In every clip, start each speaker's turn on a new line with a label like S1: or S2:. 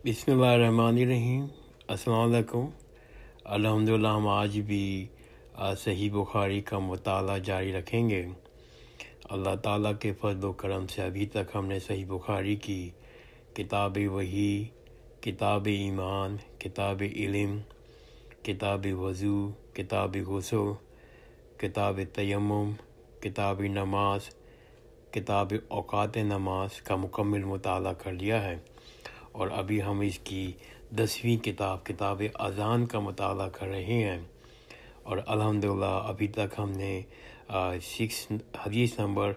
S1: بسم اللہ الرحمن الرحیم۔ السلام علیکم۔ الحمدللہ ہم آج بھی صحیح بخاری کا مطالعہ جاری رکھیں گے۔ اللہ تعالیٰ کے فضل و کرم سے ابھی تک ہم نے صحیح بخاری کی کتاب وحی، کتاب ایمان، کتاب علم، کتاب وضو، کتاب غسل، کتاب تیمم، کتاب نماز، کتاب اوقات نماز کا مکمل مطالعہ کر لیا ہے، اور ابھی ہم اس کی 10ویں کتاب اذان کا مطالعہ کر رہے ہیں، اور الحمدللہ ابھی تک ہم نے حدیث نمبر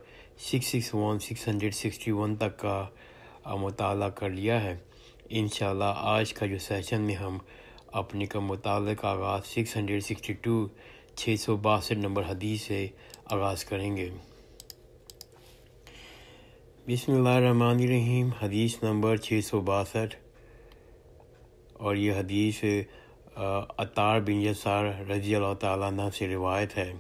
S1: 661 تک کا مطالعہ کر لیا ہے۔ انشاءاللہ آج کا جو سیشن میں ہم اپنے کا مطالعہ کا آغاز 662 نمبر حدیث سے آغاز کریں گے۔ بسم اللہ الرحمن الرحیم۔ حدیث نمبر 662، اور یہ حدیث عطار بن یسار رضی اللہ تعالیٰ عنہ سے روایت ہے۔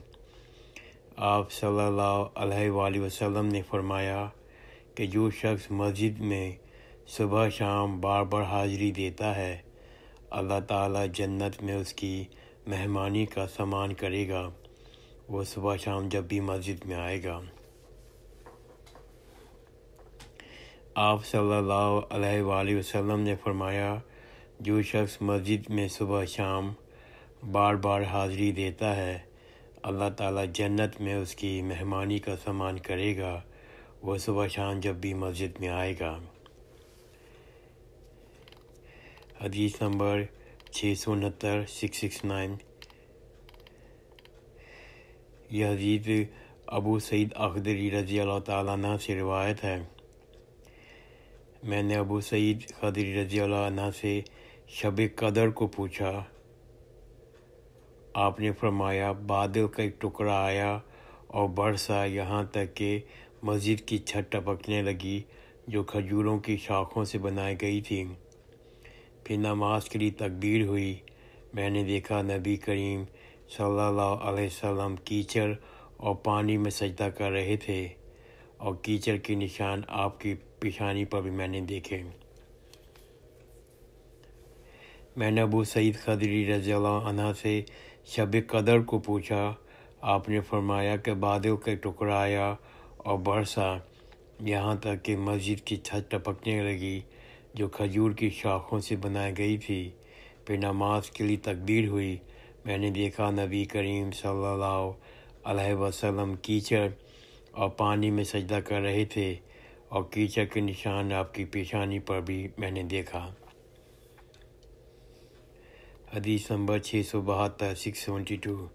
S1: آپ صلی اللہ علیہ وآلہ وسلم نے فرمایا کہ جو شخص مسجد میں صبح شام بار بار حاضری دیتا ہے، اللہ تعالیٰ جنت میں اس کی مہمانی کا سامان کرے گا، وہ صبح شام جب بھی مسجد میں آئے گا۔ آپ صلی اللہ علیہ وآلہ وسلم نے فرمایا، جو شخص مسجد میں صبح شام بار بار حاضری دیتا ہے، اللہ تعالیٰ جنت میں اس کی مہمانی کا سامان کرے گا، وہ صبح شام جب بھی مسجد میں آئے گا۔ حدیث نمبر 669۔ یہ حدیث ابو سعید خدری رضی اللہ تعالیٰ عنہ سے روایت ہے۔ میں نے ابو سعید خدری رضی اللہ عنہ سے شب قدر کو پوچھا۔ آپ نے فرمایا، بادل کا ایک ٹکڑا آیا اور برسا یہاں تک کہ مسجد کی چھت ٹپکنے لگی جو کھجوروں کی شاخوں سے بنائی گئی تھی۔ پھر نماز کے لیے تکبیر ہوئی۔ میں نے دیکھا نبی کریم صلی اللہ علیہ وسلم کیچڑ اور پانی میں سجدہ کر رہے تھے، اور کیچڑ کے نشان آپ کی پیشانی پر بھی میں نے دیکھے۔ میں نے ابو سعید خدری رضی اللہ عنہ سے شب قدر کو پوچھا۔ آپ نے فرمایا کہ بادل کا ٹکڑا آیا اور برسا یہاں تک کہ مسجد کی چھت ٹپکنے لگی جو کھجور کی شاخوں سے بنائی گئی تھی۔ پھر نماز کے لیے تکبیر ہوئی۔ میں نے دیکھا نبی کریم صلی اللہ علیہ وسلم کیچڑ اور پانی میں سجدہ کر رہے تھے، اور کیچڑ کے نشان آپ کی پیشانی پر بھی میں نے دیکھا۔ حدیث نمبر 672۔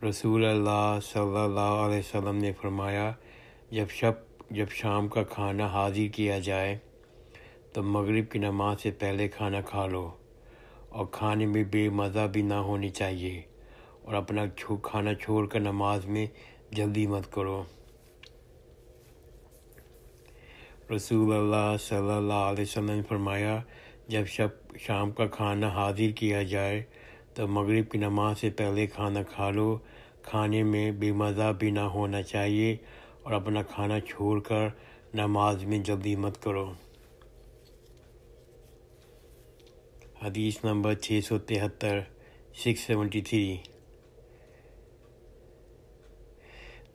S1: رسول اللہ صلی اللہ علیہ وسلم نے فرمایا، جب شام کا کھانا حاضر کیا جائے تو مغرب کی نماز سے پہلے کھانا کھا لو، اور کھانے میں بے مزہ بھی نہ ہونی چاہیے، اور اپنا کھانا چھوڑ کر نماز میں جلدی مت کرو۔ رسول اللہ صلی اللہ علیہ وسلم نے فرمایا، جب شام کا کھانا حاضر کیا جائے تو مغرب کی نماز سے پہلے کھانا کھا لو، کھانے میں بے مزہ بھی نہ ہونا چاہیے، اور اپنا کھانا چھوڑ کر نماز میں جلدی مت کرو۔ حدیث نمبر 673۔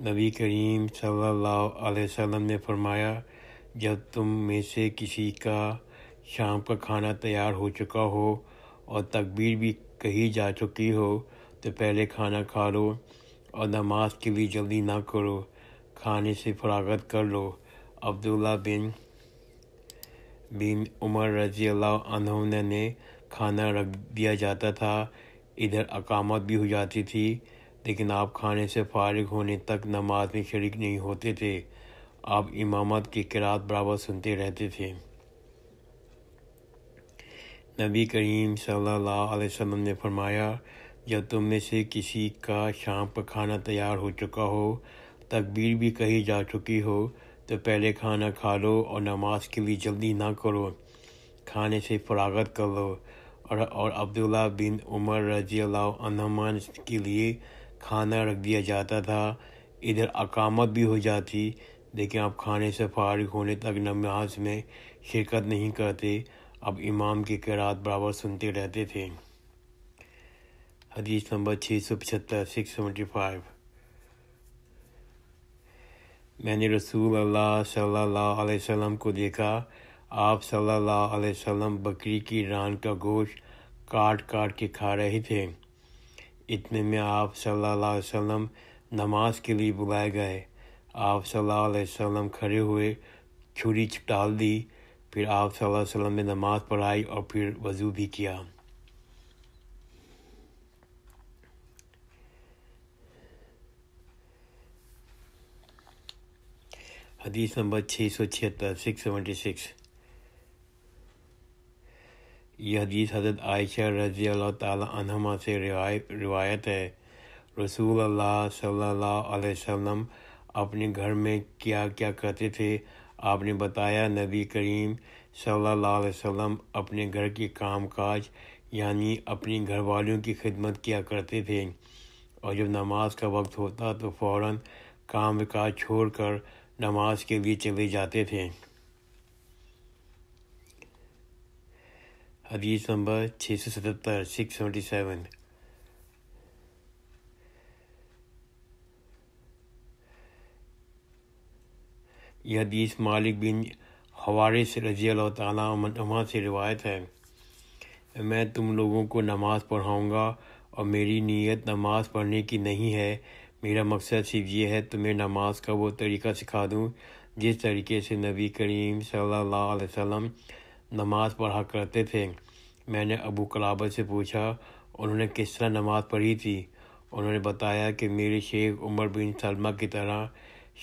S1: نبی کریم صلی اللہ علیہ وسلم نے فرمایا، جب تم میں سے کسی کا شام کا کھانا تیار ہو چکا ہو اور تکبیر بھی کہی جا چکی ہو تو پہلے کھانا کھا لو، اور نماز کے لیے جلدی نہ کرو، کھانے سے فراغت کر لو۔ عبداللہ بن عمر رضی اللہ عنہ نے کھانا رکھ دیا جاتا تھا، ادھر اقامت بھی ہو جاتی تھی، لیکن آپ کھانے سے فارغ ہونے تک نماز میں شریک نہیں ہوتے تھے۔ آپ امامت کی قرات برابر سنتے رہتے تھے۔ نبی کریم صلی اللہ علیہ وسلم نے فرمایا، جب تم میں سے کسی کا شام کا کھانا تیار ہو چکا ہو، تکبیر بھی کہی جا چکی ہو، تو پہلے کھانا کھا لو اور نماز کے لیے جلدی نہ کرو، کھانے سے فراغت کر لو۔ اور عبداللہ بن عمر رضی اللہ عنہما کے لیے کھانا رکھ دیا جاتا تھا، ادھر اقامت بھی ہو جاتی، لیکن آپ کھانے سے فارغ ہونے تک نماز میں شرکت نہیں کرتے، اب امام کی قرات برابر سنتے رہتے تھے۔ حدیث نمبر 675 675۔ میں نے رسول اللہ صلی اللہ علیہ وسلم کو دیکھا، آپ صلی اللہ علیہ وسلم بکری کی ران کا گوشت کاٹ کاٹ کے کھا رہے تھے۔ اتنے میں آپ صلی اللہ علیہ وسلم نماز کے لیے بلائے گئے۔ آپ صلی اللہ علیہ وسلم کھڑے ہوئے، چھری ڈال دی، پھر آپ صلی اللہ علیہ وسلم نے نماز پڑھائی اور پھر وضو بھی کیا۔ حدیث نمبر 676 676۔ یہ حدیث حضرت عائشہ رضی اللہ تعالی عنہما سے روایت ہے۔ رسول اللہ صلی اللہ علیہ وسلم اپنے گھر میں کیا کیا کرتے تھے آپ نے بتایا۔ نبی کریم صلی اللہ علیہ وسلم اپنے گھر کے کام کاج یعنی اپنی گھر والیوں کی خدمت کیا کرتے تھے، اور جب نماز کا وقت ہوتا تو فوراً کام کاج چھوڑ کر نماز کے لیے چلے جاتے تھے۔ حدیث نمبر 677 677۔ یہ حدیث مالک بن حوارث رضی اللہ تعالیٰ عنہ سے روایت ہے۔ میں تم لوگوں کو نماز پڑھاؤں گا اور میری نیت نماز پڑھنے کی نہیں ہے، میرا مقصد صرف یہ ہے تمہیں نماز کا وہ طریقہ سکھا دوں جس طریقے سے نبی کریم صلی اللہ علیہ وسلم نماز پڑھا کرتے تھے۔ میں نے ابو قلابہ سے پوچھا انہوں نے کس طرح نماز پڑھی تھی؟ انہوں نے بتایا کہ میرے شیخ عمر بن سلمہ کی طرح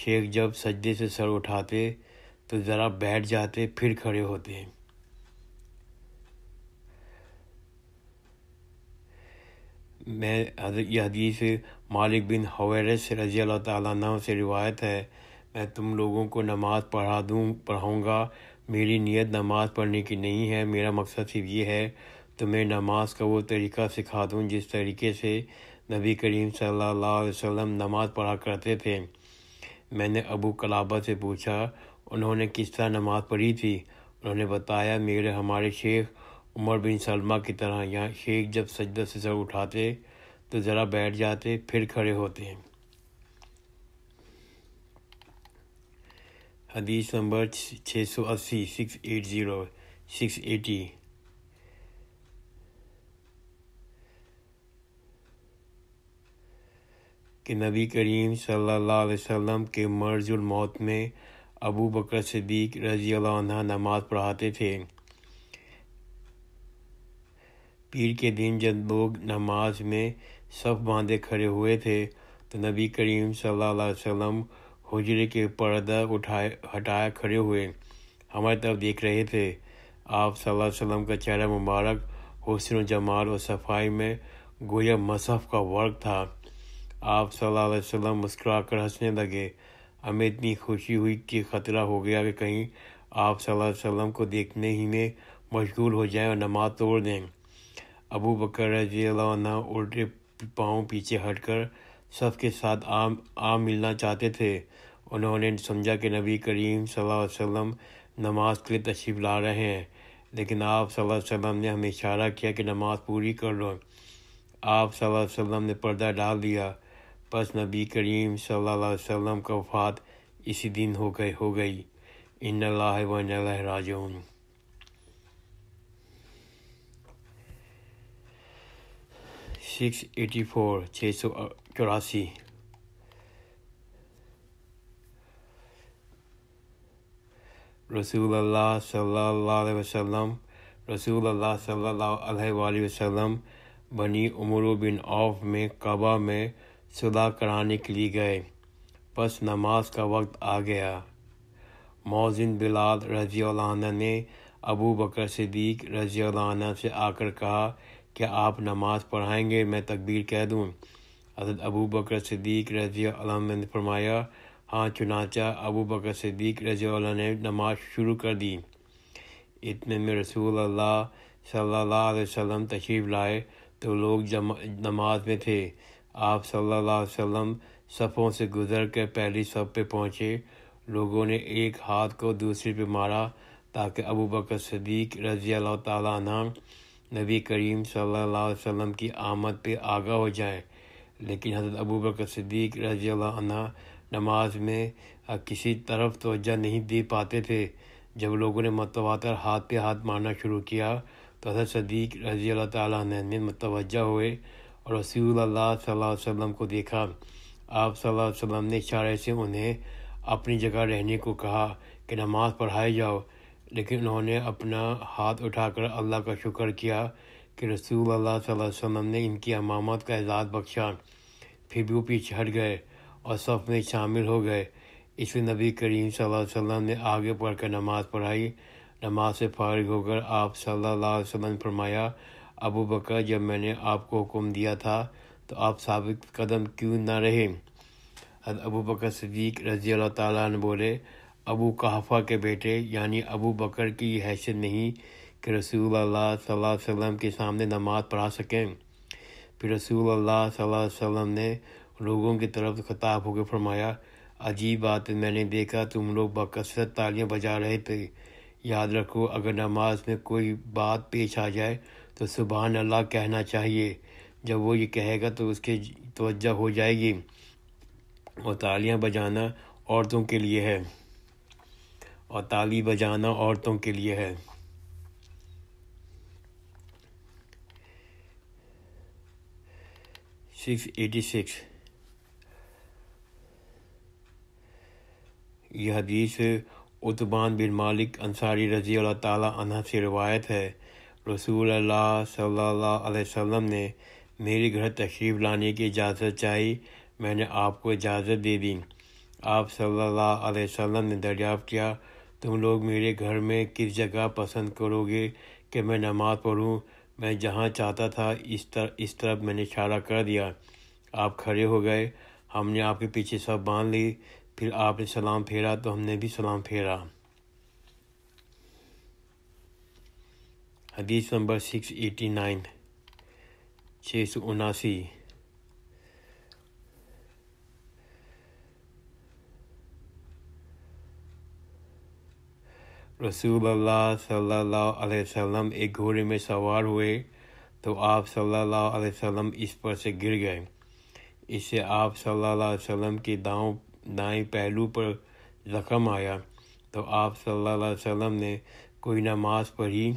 S1: شیخ جب سجدے سے سر اٹھاتے تو ذرا بیٹھ جاتے پھر کھڑے ہوتے۔ یہ حدیث مالک بن حویرث رضی اللہ تعالیٰ عنہ سے روایت ہے۔ میں تم لوگوں کو نماز پڑھاؤں گا، میری نیت نماز پڑھنے کی نہیں ہے، میرا مقصد صرف یہ ہے تمہیں نماز کا وہ طریقہ سکھا دوں جس طریقے سے نبی کریم صلی اللہ علیہ وسلم نماز پڑھا کرتے تھے۔ میں نے ابو قلابہ سے پوچھا انہوں نے کس طرح نماز پڑھی تھی؟ انہوں نے بتایا ہمارے شیخ عمر بن سلمہ کی طرح، یہاں شیخ جب سجدہ سے سر اٹھاتے تو ذرا بیٹھ جاتے پھر کھڑے ہوتے۔ حدیث نمبر 680 680 680۔ کہ نبی کریم صلی اللہ علیہ وسلم کے مرض الموت میں ابو بکر صدیق رضی اللہ عنہ نماز پڑھاتے تھے۔ پیر کے دن جب لوگ نماز میں صف باندھے کھڑے ہوئے تھے تو نبی کریم صلی اللہ علیہ وسلم حجرے کے پردہ ہٹایا کھڑے ہوئے ہماری طرف دیکھ رہے تھے۔ آپ صلی اللہ علیہ وسلم کا چہرہ مبارک حسن و جمال و صفائی میں گویا مصحف کا ورق تھا۔ آپ صلی اللہ علیہ وسلم مسکرا کر ہنسنے لگے۔ ہمیں اتنی خوشی ہوئی کہ خطرہ ہو گیا کہ کہیں آپ صلی اللہ علیہ وسلم کو دیکھنے ہی میں مشغول ہو جائیں اور نماز توڑ دیں۔ ابو بکر رضی اللہ عنہ الٹے پاؤں پیچھے ہٹ کر صف کے ساتھ ملنا چاہتے تھے۔ انہوں نے سمجھا کہ نبی کریم صلی اللہ علیہ وسلم نماز کے لیے تشریف لا رہے ہیں، لیکن آپ صلی اللہ علیہ وسلم نے ہمیں اشارہ کیا کہ نماز پوری کر لو۔ آپ صلی اللہ علیہ وسلم نے پردہ ڈال دیا، پس نبی کریم صلی اللہ علیہ وسلم کا وفات اسی دن ہو گئی۔ ان اللہ و انا الیہ راجعون۔ سکس 684۔ رسول اللہ صلی اللہ علیہ وآلہ وسلم بنی عمرو بن عوف میں کعبہ میں صلح کرانے کے لیے گئے، پس نماز کا وقت آ گیا۔ مؤذن بلال رضی اللہ عنہ نے ابو بکر صدیق رضی اللہ عنہ سے آ کر کہا کہ آپ نماز پڑھائیں گے؟ میں تکبیر کہہ دوں؟ حضرت ابو بکر صدیق رضی اللہ عنہ نے فرمایا ہاں، چنانچہ ابو بکر صدیق رضی اللہ عنہ نے نماز شروع کر دی۔ اتنے میں رسول اللہ صلی اللہ علیہ وسلم تشریف لائے تو لوگ نماز میں تھے۔ آپ صلی اللہ علیہ وسلم صفوں سے گزر کر پہلی صف پہ پہنچے، لوگوں نے ایک ہاتھ کو دوسرے پہ مارا تاکہ ابو بکر صدیق رضی اللہ تعالیٰ عنہ نبی کریم صلی اللہ علیہ وسلم کی آمد پہ آگاہ ہو جائیں، لیکن حضرت ابو بکر صدیق رضی اللہ عنہ نماز میں کسی طرف توجہ نہیں دے پاتے تھے۔ جب لوگوں نے متواتر ہاتھ پہ ہاتھ مارنا شروع کیا تو حضرت صدیق رضی اللہ تعالیٰ عنہ نے متوجہ ہوئے اور رسول اللہ صلی اللہ علیہ وسلم کو دیکھا۔ آپ صلی اللہ علیہ وسلم نے اشارے سے انہیں اپنی جگہ رہنے کو کہا کہ نماز پڑھائی جاؤ، لیکن انہوں نے اپنا ہاتھ اٹھا کر اللہ کا شکر کیا کہ رسول اللہ صلی اللہ علیہ وسلم نے ان کی امامت کا اعزاز بخشا۔ پھر بھی وہ پیچھے ہٹ گئے اور صف میں شامل ہو گئے۔ اس لیے نبی کریم صلی اللہ علیہ وسلم نے آگے بڑھ کر نماز پڑھائی۔ نماز سے فارغ ہو کر آپ صلی اللہ علیہ وسلم نے فرمایا، ابو بکر، جب میں نے آپ کو حکم دیا تھا تو آپ ثابت قدم کیوں نہ رہے؟ حضرت ابو بکر صدیق رضی اللہ تعالیٰ عنہ بولے، ابو قحافہ کے بیٹے یعنی ابو بکر کی یہ حیثیت نہیں کہ رسول اللہ صلی اللہ علیہ وسلم کے سامنے نماز پڑھا سکیں۔ پھر رسول اللہ صلی اللہ علیہ وسلم نے لوگوں کی طرف خطاب ہو کے فرمایا، عجیب بات ہے، میں نے دیکھا تم لوگ بکثرت تالیاں بجا رہے تھے۔ یاد رکھو، اگر نماز میں کوئی بات پیش آ جائے تو سبحان اللہ کہنا چاہیے۔ جب وہ یہ کہے گا تو اس کی توجہ ہو جائے گی، اور تالیاں بجانا عورتوں کے لیے ہے، اور تالی بجانا عورتوں کے لیے ہے۔ یہ حدیث عتبان بن مالک انصاری رضی اللہ تعالیٰ عنہ سے روایت ہے۔ رسول اللہ صلی اللہ علیہ وسلم نے میرے گھر تشریف لانے کی اجازت چاہی، میں نے آپ کو اجازت دے دی۔ آپ صلی اللہ علیہ وسلم نے دریافت کیا، تم لوگ میرے گھر میں کس جگہ پسند کرو گے کہ میں نماز پڑھوں؟ میں جہاں چاہتا تھا اس طرف میں نے اشارہ کر دیا۔ آپ کھڑے ہو گئے، ہم نے آپ کے پیچھے صف باندھ لی، پھر آپ نے سلام پھیرا تو ہم نے بھی سلام پھیرا۔ حدیث نمبر 679 679۔ رسول اللہ صلی اللہ علیہ وسلم ایک گھوڑے میں سوار ہوئے تو آپ صلی اللہ علیہ وسلم اس پر سے گر گئے۔ اس سے آپ صلی اللہ علیہ وسلم کے دائیں پہلو پر زخم آیا تو آپ صلی اللہ علیہ وسلم نے کوئی نماز پڑھی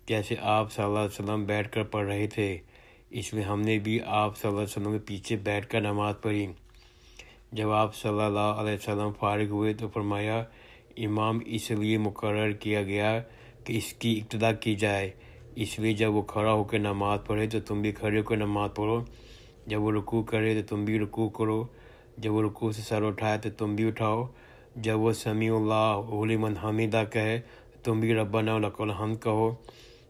S1: جیسے آپ صلی اللہ علیہ وسلم بیٹھ کر پڑھ رہے تھے، اس میں ہم نے بھی آپ صلی اللہ علیہ وسلم کے پیچھے بیٹھ کر نماز پڑھی۔ جب آپ صلی اللہ علیہ وسلم فارغ ہوئے تو فرمایا، امام اس لیے مقرر کیا گیا کہ اس کی اقتدا کی جائے، اس لیے جب وہ کھڑا ہو کے نماز پڑھے تو تم بھی کھڑے ہو کر نماز پڑھو، جب وہ رکوع کرے تو تم بھی رکوع کرو، جب وہ رکوع سے سر اٹھائے تو تم بھی اٹھاؤ، جب وہ سمیع اللہ لمن حمیدہ کہے تو تم بھی ربنا ولک الحمد کہو،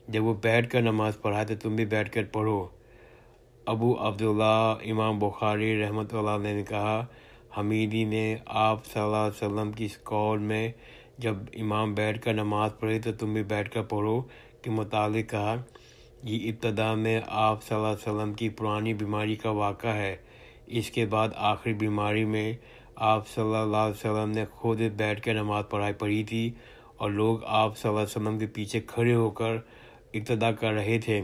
S1: جب وہ بیٹھ کر نماز پڑھائے تو تم بھی بیٹھ کر پڑھو۔ ابو عبداللہ امام بخاری رحمۃ اللہ علیہ نے کہا، حمیدی نے آپ صلی اللہ علیہ وسلم کی اس قول میں جب امام بیٹھ کر نماز پڑھے تو تم بھی بیٹھ کر پڑھو کے متعلق کہا، یہ ابتدا میں آپ صلی اللہ علیہ وسلم کی پرانی بیماری کا واقعہ ہے۔ اس کے بعد آخری بیماری میں آپ صلی اللہ علیہ وسلم نے خود بیٹھ کر نماز پڑھی تھی اور لوگ آپ صلی اللہ علیہ وسلم کے پیچھے کھڑے ہو کر اقتدا کر رہے تھے۔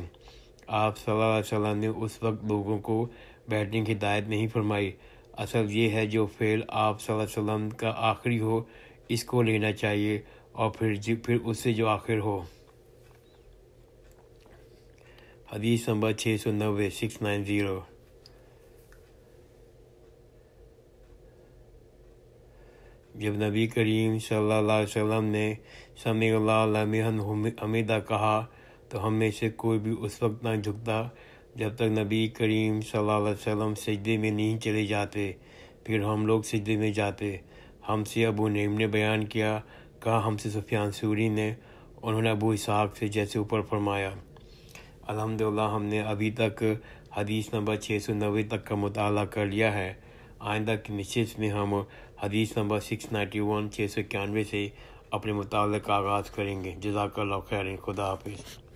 S1: آپ صلی اللہ علیہ وسلم نے اس وقت لوگوں کو بیٹھنے کی ہدایت نہیں فرمائی۔ اصل یہ ہے جو فعل آپ صلی اللہ علیہ وسلم کا آخری ہو اس کو لینا چاہیے، اور پھر اس سے جو آخر ہو۔ حدیث نمبر 690 690۔ جب نبی کریم صلی اللہ علیہ وسلم نے سمیع اللہ لمن حمیدہ کہا تو ہم میں سے کوئی بھی اس وقت نہ جھکتا جب تک نبی کریم صلی اللہ علیہ وسلم سجدے میں نہیں چلے جاتے، پھر ہم لوگ سجدے میں جاتے۔ ہم سے ابو نعیم نے بیان کیا، کہا ہم سے سفیان ثوری نے، انہوں نے ابو اسحاق سے جیسے اوپر فرمایا۔ الحمدللہ ہم نے ابھی تک حدیث نمبر 690 تک کا مطالعہ کر لیا ہے۔ آئندہ کی نشست میں ہم حدیث نمبر 691 691 سے اپنے مطالعے کا آغاز کریں گے۔ جزاک اللہ خیر، خدا حافظ۔